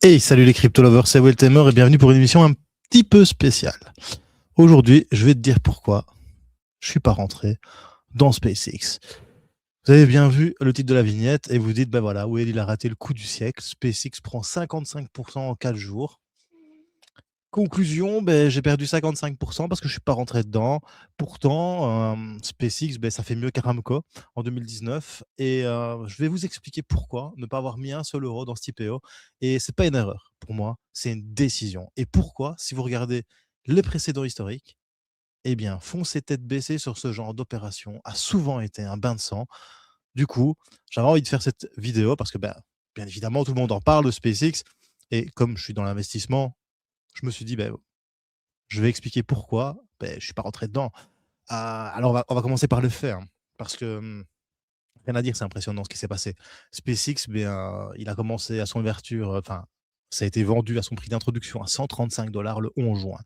Hey, salut les crypto lovers, c'est Weltemer et bienvenue pour une émission un petit peu spéciale. Aujourd'hui, je vais te dire pourquoi je suis pas rentré dans SpaceX. Vous avez bien vu le titre de la vignette et vous dites, ben voilà, Will il a raté le coup du siècle. SpaceX prend 55% en 4 jours. Conclusion, ben, j'ai perdu 55% parce que je suis pas rentré dedans. Pourtant, SpaceX, ben, ça fait mieux qu'Aramco en 2019. Et je vais vous expliquer pourquoi ne pas avoir mis un seul euro dans cet IPO. Et c'est pas une erreur pour moi, c'est une décision. Et pourquoi, si vous regardez les précédents historiques, eh bien, foncer tête baissée sur ce genre d'opération a souvent été un bain de sang. Du coup, j'avais envie de faire cette vidéo parce que, ben, bien évidemment, tout le monde en parle de SpaceX. Et comme je suis dans l'investissement, je me suis dit, ben, je vais expliquer pourquoi je ne suis pas rentré dedans. Alors, on va commencer par le fait, hein, parce que rien à dire, c'est impressionnant ce qui s'est passé. SpaceX, il a commencé à son ouverture, enfin, ça a été vendu à son prix d'introduction à 135 $ le 11 juin.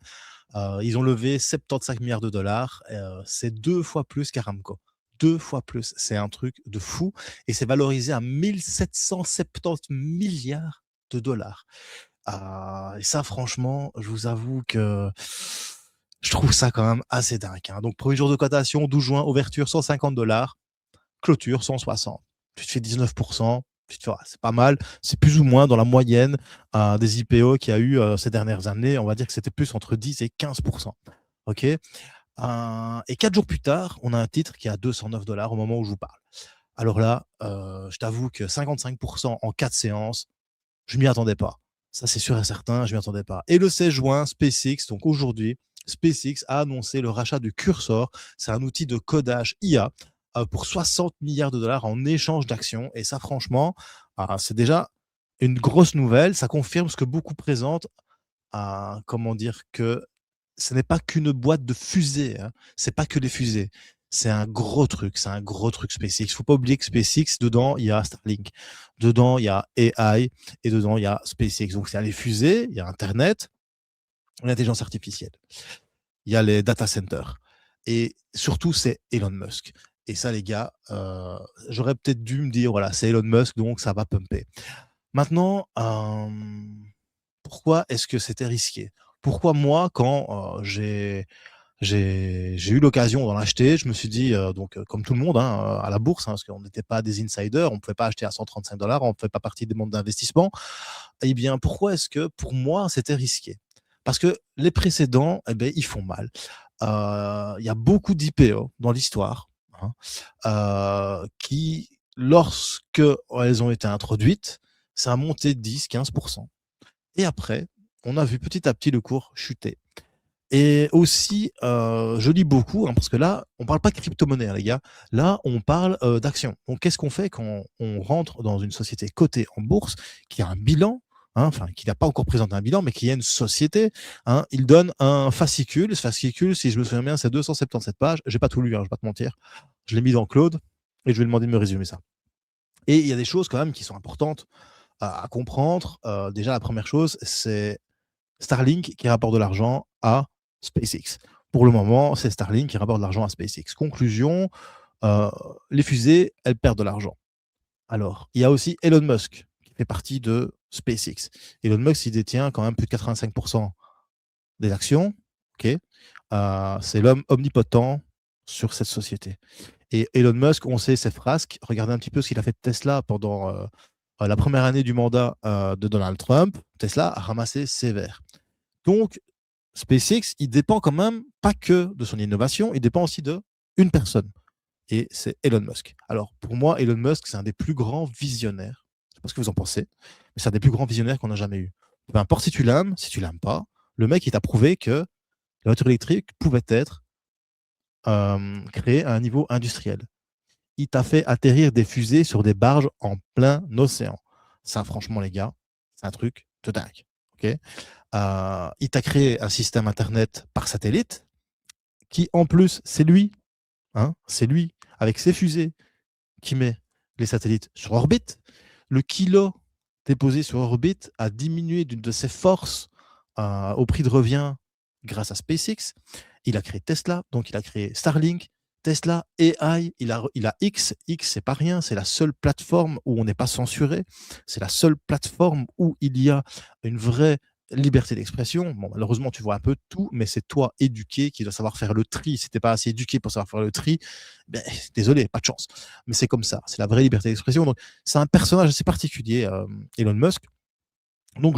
Ils ont levé 75 milliards de dollars. C'est 2 fois plus qu'Aramco. 2 fois plus. C'est un truc de fou. Et c'est valorisé à 1770 milliards de dollars. Et ça, franchement, je vous avoue que je trouve ça quand même assez dingue, hein. Donc, premier jour de cotation, 12 juin, ouverture 150 $, clôture 160. Tu te fais 19%. Tu te fais, c'est pas mal. C'est plus ou moins dans la moyenne des IPO qu'il y a eu ces dernières années. On va dire que c'était plus entre 10 et 15%. OK. Et 4 jours plus tard, on a un titre qui est à 209 $ au moment où je vous parle. Alors là, je t'avoue que 55% en 4 séances, je m'y attendais pas. Ça, c'est sûr et certain, je m'y attendais pas. Et le 16 juin, SpaceX, donc aujourd'hui, SpaceX a annoncé le rachat de Cursor. C'est un outil de codage IA pour 60 milliards de dollars en échange d'actions. Et ça, franchement, c'est déjà une grosse nouvelle. Ça confirme ce que beaucoup présentent, comment dire, que ce n'est pas qu'une boîte de fusées, hein. C'est pas que des fusées. C'est un gros truc. C'est un gros truc SpaceX. Faut pas oublier que SpaceX, dedans, il y a Starlink. Dedans, il y a AI. Et dedans, il y a SpaceX. Donc, il y a les fusées, il y a Internet, l'intelligence artificielle. Il y a les data centers. Et surtout, c'est Elon Musk. Et ça, les gars, j'aurais peut-être dû me dire, voilà, c'est Elon Musk, donc ça va pumper. Maintenant, pourquoi est-ce que c'était risqué? Pourquoi moi, quand j'ai eu l'occasion d'en acheter, je me suis dit, donc comme tout le monde, hein, à la bourse, hein, parce qu'on n'était pas des insiders, on ne pouvait pas acheter à 135 $, on ne fait pas partie des mondes d'investissement. Eh bien, pourquoi est-ce que pour moi, c'était risqué? Parce que les précédents, eh ben, ils font mal. Il y a beaucoup d'IPO dans l'histoire, hein, qui, lorsque elles ont été introduites, ça a monté 10-15%. Et après, on a vu petit à petit le cours chuter. Et aussi, je lis beaucoup, hein, parce que là, on parle pas de crypto-monnaie, hein, les gars. Là, on parle d'actions. Donc, qu'est-ce qu'on fait quand on rentre dans une société cotée en bourse qui a un bilan, hein, enfin, qui n'a pas encore présenté un bilan, mais qui est une société, hein, il donne un fascicule. Ce fascicule, si je me souviens bien, c'est 277 pages. J'ai pas tout lu, hein, je vais pas te mentir. Je l'ai mis dans Claude et je vais lui demander de me résumer ça. Et il y a des choses quand même qui sont importantes à comprendre. Déjà, la première chose, c'est Starlink qui rapporte de l'argent à SpaceX. Pour le moment, c'est Starlink qui rapporte de l'argent à SpaceX. Conclusion, euh, les fusées, elles perdent de l'argent. Alors, il y a aussi Elon Musk qui fait partie de SpaceX. Elon Musk, il détient quand même plus de 85% des actions. Ok, c'est l'homme omnipotent sur cette société. Et Elon Musk, on sait ses frasques. Regardez un petit peu ce qu'il a fait de Tesla pendant la première année du mandat de Donald Trump. Tesla a ramassé sévère. Donc, SpaceX, il dépend quand même pas que de son innovation, il dépend aussi de une personne. Et c'est Elon Musk. Alors, pour moi, Elon Musk, c'est un des plus grands visionnaires. Je ne sais pas ce que vous en pensez, mais c'est un des plus grands visionnaires qu'on a jamais eu. Peu importe si tu l'aimes, si tu l'aimes pas, le mec, il t'a prouvé que la voiture électrique pouvait être créée à un niveau industriel. Il t'a fait atterrir des fusées sur des barges en plein océan. Ça, franchement, les gars, c'est un truc de dingue. Okay, il t'a créé un système Internet par satellite qui, en plus, c'est lui, hein, c'est lui, avec ses fusées, qui met les satellites sur orbite. Le kilo déposé sur orbite a diminué d'une de ses forces au prix de revient grâce à SpaceX. Il a créé Tesla, donc il a créé Starlink, Tesla AI, il a X. X, c'est pas rien. C'est la seule plateforme où on n'est pas censuré. C'est la seule plateforme où il y a une vraie liberté d'expression. Bon, malheureusement, tu vois un peu de tout, mais c'est toi éduqué qui dois savoir faire le tri. Si t'es pas assez éduqué pour savoir faire le tri, ben, désolé, pas de chance. Mais c'est comme ça. C'est la vraie liberté d'expression. Donc, c'est un personnage assez particulier, Elon Musk. Donc,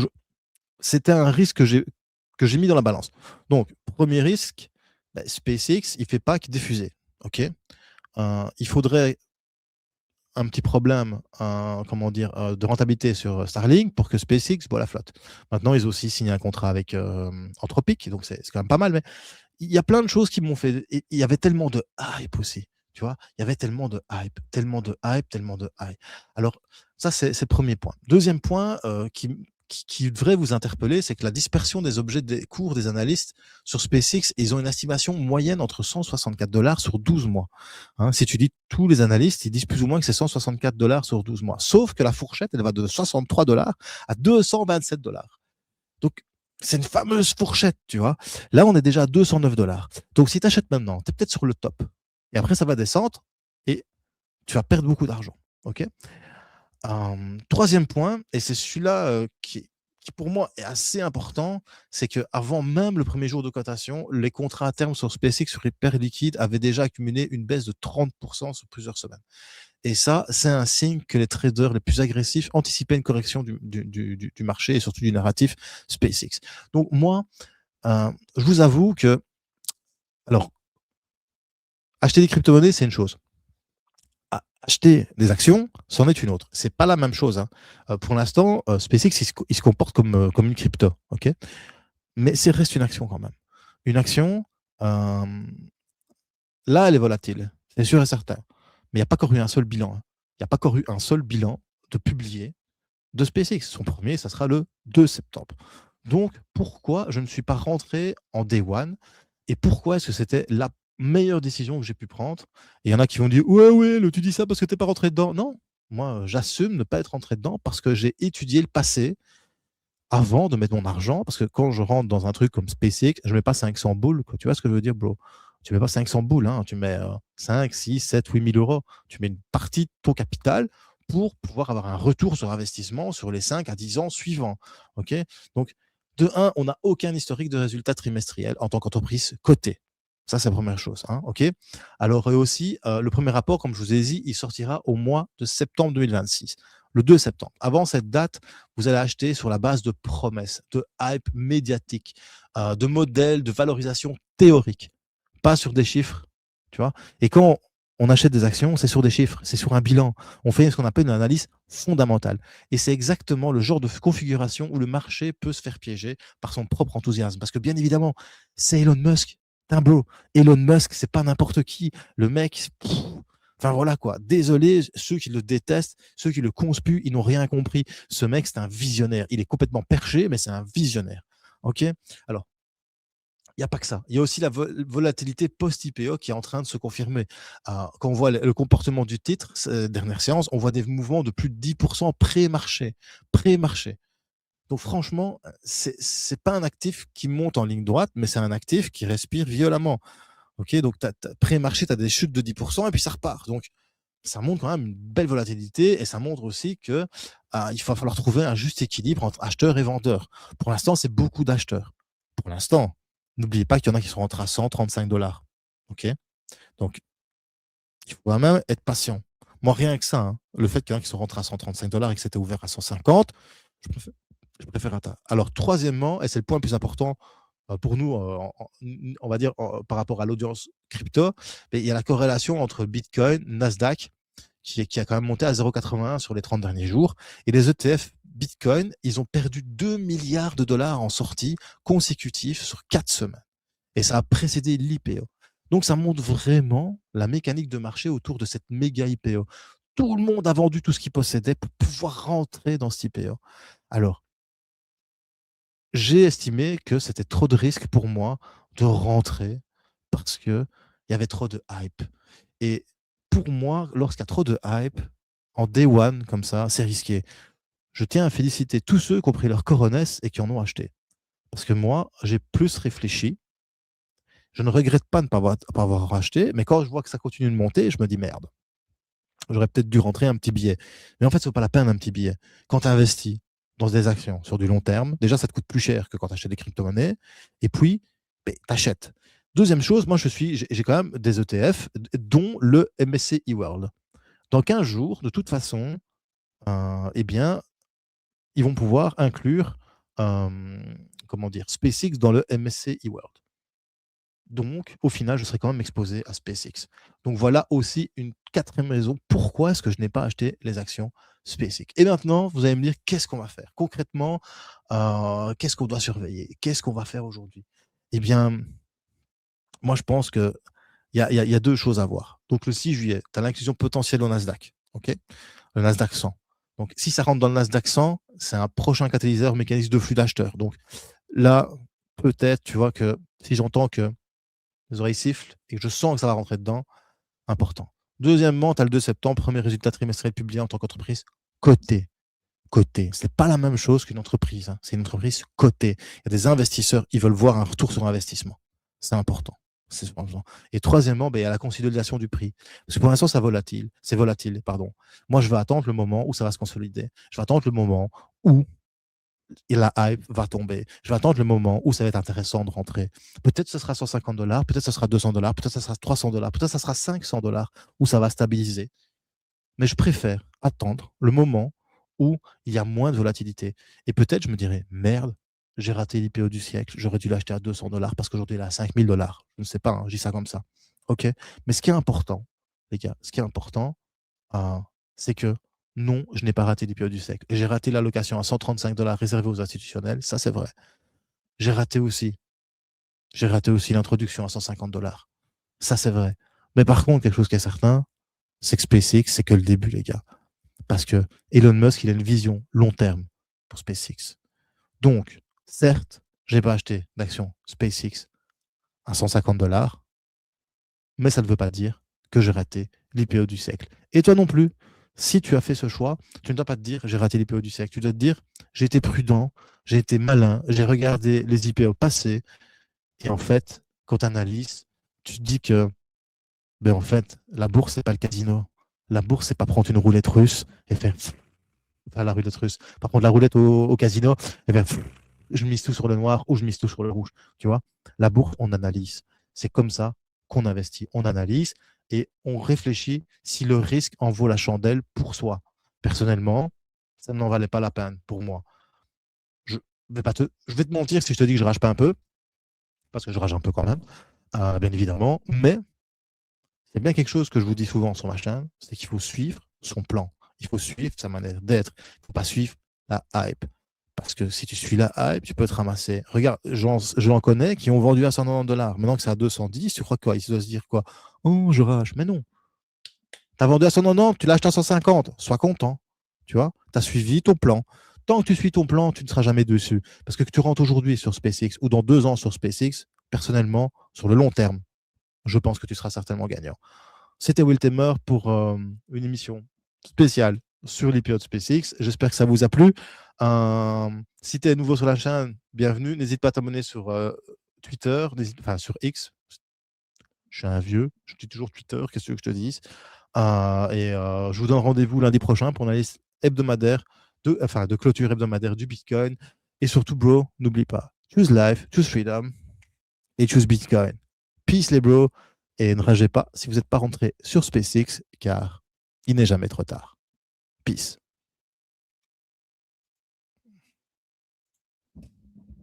c'était un risque que j'ai mis dans la balance. Donc, premier risque, ben, SpaceX, il fait pas que diffuser. OK. Il faudrait un petit problème comment dire, de rentabilité sur Starlink pour que SpaceX boit la flotte. Maintenant, ils ont aussi signé un contrat avec Anthropic, donc c'est quand même pas mal. Mais il y a plein de choses qui m'ont fait. Il y avait tellement de hype aussi. Tu vois, il y avait tellement de hype, tellement de hype, tellement de hype. Alors, ça, c'est le premier point. Deuxième point qui devrait vous interpeller, c'est que la dispersion des objets des cours des analystes sur SpaceX, ils ont une estimation moyenne entre 164 dollars sur 12 mois. Hein, si tu dis tous les analystes, ils disent plus ou moins que c'est 164 dollars sur 12 mois. Sauf que la fourchette, elle va de 63 dollars à 227 dollars. Donc, c'est une fameuse fourchette, tu vois. Là, on est déjà à 209 dollars. Donc, si tu achètes maintenant, tu es peut-être sur le top. Et après, ça va descendre et tu vas perdre beaucoup d'argent. OK. Troisième point, et c'est celui-là qui pour moi est assez important, c'est qu'avant même le premier jour de cotation, les contrats à terme sur SpaceX sur Hyper Liquide avaient déjà accumulé une baisse de 30% sur plusieurs semaines. Et ça, c'est un signe que les traders les plus agressifs anticipaient une correction du marché et surtout du narratif SpaceX. Donc moi, je vous avoue que, alors, acheter des crypto-monnaies, c'est une chose. Acheter des actions, c'en est une autre. C'est pas la même chose. Hein. Pour l'instant, SpaceX, il se comporte comme une crypto. OK. Mais ça reste une action quand même. Une action, là, elle est volatile. C'est sûr et certain. Mais il n'y a pas encore eu un seul bilan. Hein. Il n'y a pas encore eu un seul bilan de publié de SpaceX. Son premier, ça sera le 2 septembre. Donc, pourquoi je ne suis pas rentré en day one et pourquoi est-ce que c'était la meilleure décision que j'ai pu prendre? Et il y en a qui vont dire ouais, ouais, tu dis ça parce que tu n'es pas rentré dedans. Non, moi, j'assume ne pas être rentré dedans parce que j'ai étudié le passé avant de mettre mon argent. Parce que quand je rentre dans un truc comme SpaceX, je ne mets pas 500 boules. Quoi. Tu vois ce que je veux dire, bro? Tu ne mets pas 500 boules, hein. Tu mets 5, 6, 7, 8 000 euros. Tu mets une partie de ton capital pour pouvoir avoir un retour sur investissement sur les 5 à 10 ans suivants. Okay, donc, de un, on n'a aucun historique de résultats trimestriels en tant qu'entreprise cotée. Ça, c'est la première chose. Hein, okay. Alors, et aussi, le premier rapport, comme je vous ai dit, il sortira au mois de septembre 2026, le 2 septembre. Avant cette date, vous allez acheter sur la base de promesses, de hype médiatique, de modèles, de valorisation théorique, pas sur des chiffres. Tu vois. Et quand on achète des actions, c'est sur des chiffres, c'est sur un bilan. On fait ce qu'on appelle une analyse fondamentale. Et c'est exactement le genre de configuration où le marché peut se faire piéger par son propre enthousiasme. Parce que bien évidemment, c'est Elon Musk. Putain, bro, Elon Musk, c'est pas n'importe qui. Le mec, enfin voilà quoi. Désolé, ceux qui le détestent, ceux qui le conspuent, ils n'ont rien compris. Ce mec, c'est un visionnaire. Il est complètement perché, mais c'est un visionnaire. OK. Alors, il n'y a pas que ça. Il y a aussi la volatilité post-IPO qui est en train de se confirmer. Quand on voit le comportement du titre, dernière séance, on voit des mouvements de plus de 10% pré-marché. Pré-marché. Donc franchement, c'est pas un actif qui monte en ligne droite, mais c'est un actif qui respire violemment. Ok, donc pré-marché, tu as des chutes de 10% et puis ça repart. Donc ça montre quand même une belle volatilité et ça montre aussi que il va falloir trouver un juste équilibre entre acheteurs et vendeurs. Pour l'instant, c'est beaucoup d'acheteurs. Pour l'instant, n'oubliez pas qu'il y en a qui sont rentrés à 135 dollars. Ok, donc il faut quand même être patient. Moi, rien que ça, hein, le fait qu'il y en a qui sont rentrés à 135 dollars et que c'était ouvert à 150, je préfère attendre. Alors, troisièmement, et c'est le point le plus important pour nous, on va dire par rapport à l'audience crypto, mais il y a la corrélation entre Bitcoin, Nasdaq, qui a quand même monté à 0,81 sur les 30 derniers jours, et les ETF Bitcoin, ils ont perdu 2 milliards de dollars en sortie consécutive sur 4 semaines. Et ça a précédé l'IPO. Donc, ça montre vraiment la mécanique de marché autour de cette méga IPO. Tout le monde a vendu tout ce qu'il possédait pour pouvoir rentrer dans cet IPO. Alors, j'ai estimé que c'était trop de risques pour moi de rentrer parce qu'il y avait trop de hype. Et pour moi, lorsqu'il y a trop de hype, en day one, comme ça, c'est risqué. Je tiens à féliciter tous ceux qui ont pris leur coronesse et qui en ont acheté. Parce que moi, j'ai plus réfléchi, Je ne regrette pas de ne pas avoir racheté, mais quand je vois que ça continue de monter, je me dis merde. J'aurais peut-être dû rentrer un petit billet. Mais en fait, ce n'est pas la peine un petit billet. Quand tu investis dans des actions sur du long terme, déjà, ça te coûte plus cher que quand tu achètes des crypto-monnaies. Et puis, tu achètes. Deuxième chose, moi, j'ai quand même des ETF, dont le MSCI World. Dans 15 jours, de toute façon, eh bien, ils vont pouvoir inclure comment dire, SpaceX dans le MSCI World. Donc, au final, je serai quand même exposé à SpaceX. Donc, voilà aussi une quatrième raison pourquoi est-ce que je n'ai pas acheté les actions SpaceX. Et maintenant, vous allez me dire, qu'est-ce qu'on va faire concrètement? Qu'est-ce qu'on doit surveiller? Qu'est-ce qu'on va faire aujourd'hui? Eh bien, moi, je pense qu'il y a deux choses à voir. Donc, le 6 juillet, tu as l'inclusion potentielle au Nasdaq. OK, le Nasdaq 100. Donc, si ça rentre dans le Nasdaq 100, c'est un prochain catalyseur mécanisme de flux d'acheteurs. Donc, là, peut-être, tu vois, que si j'entends que les oreilles sifflent et que je sens que ça va rentrer dedans, important. Deuxièmement, tu as le 2 septembre, premier résultat trimestriel publié en tant qu'entreprise cotée. Cotée. Ce n'est pas la même chose qu'une entreprise. Hein. C'est une entreprise cotée. Il y a des investisseurs, ils veulent voir un retour sur investissement. C'est important. C'est important. Et troisièmement, il y a la consolidation du prix. Parce que pour l'instant, c'est volatile. Pardon. Moi, je vais attendre le moment où ça va se consolider. Je vais attendre le moment où et la hype va tomber. Je vais attendre le moment où ça va être intéressant de rentrer. Peut-être ce sera 150 $, peut-être ce sera 200 $, peut-être ce sera 300 $, peut-être ce sera 500 $, où ça va stabiliser. Mais je préfère attendre le moment où il y a moins de volatilité. Et peut-être je me dirais, merde, j'ai raté l'IPO du siècle, j'aurais dû l'acheter à 200 $ parce qu'aujourd'hui il est à 5000 $. Je ne sais pas, hein, je dis ça comme ça. OK. Mais ce qui est important, les gars, ce qui est important, c'est que non, je n'ai pas raté l'IPO du siècle. J'ai raté l'allocation à 135 $ réservée aux institutionnels, ça c'est vrai. J'ai raté aussi l'introduction à 150 $. Ça c'est vrai. Mais par contre, quelque chose qui est certain, c'est que SpaceX, c'est que le début, les gars. Parce que Elon Musk, il a une vision long terme pour SpaceX. Donc, certes, je n'ai pas acheté d'action SpaceX à 150 $, mais ça ne veut pas dire que j'ai raté l'IPO du siècle. Et toi non plus, si tu as fait ce choix, tu ne dois pas te dire j'ai raté l'IPO du siècle. Tu dois te dire j'ai été prudent, j'ai été malin, j'ai regardé les IPO passés. Et en fait, quand tu analyses, tu te dis que en fait, la bourse, c'est pas le casino. La bourse, c'est pas prendre une roulette russe et faire la roulette russe. Par contre, la roulette au casino, et faire je mise tout sur le noir ou je mise tout sur le rouge. Tu vois, la bourse, on analyse. C'est comme ça qu'on investit. On analyse et on réfléchit si le risque en vaut la chandelle pour soi. Personnellement, ça n'en valait pas la peine pour moi. Je vais te mentir si je te dis que je rage pas un peu, parce que je rage un peu quand même, bien évidemment, mais c'est bien quelque chose que je vous dis souvent sur ma chaîne, c'est qu'il faut suivre son plan. Il faut suivre sa manière d'être. Il ne faut pas suivre la hype. Parce que si tu suis la hype, tu peux te ramasser. Regarde, j'en connais qui ont vendu à 190 $. Maintenant que c'est à 210, tu crois quoi? Ils doivent se dire quoi? Oh, je rage. Mais non. Tu as vendu à 190, tu l'as acheté à 150. Sois content. Tu vois? Tu as suivi ton plan. Tant que tu suis ton plan, tu ne seras jamais dessus. Parce que tu rentres aujourd'hui sur SpaceX ou dans 2 ans sur SpaceX, personnellement, sur le long terme, je pense que tu seras certainement gagnant. C'était Will Temer pour une émission spéciale sur l'IPO de SpaceX. J'espère que ça vous a plu. Si tu es nouveau sur la chaîne, bienvenue. N'hésite pas à t'abonner sur Twitter, enfin sur X. Je suis un vieux, je dis toujours Twitter, qu'est-ce que tu veux que je te dise. Je vous donne rendez-vous lundi prochain pour une analyse hebdomadaire, de clôture hebdomadaire du Bitcoin. Et surtout, bro, n'oublie pas, choose life, choose freedom et choose Bitcoin. Peace les bros. Et ne ragez pas si vous n'êtes pas rentré sur SpaceX, car il n'est jamais trop tard. Peace.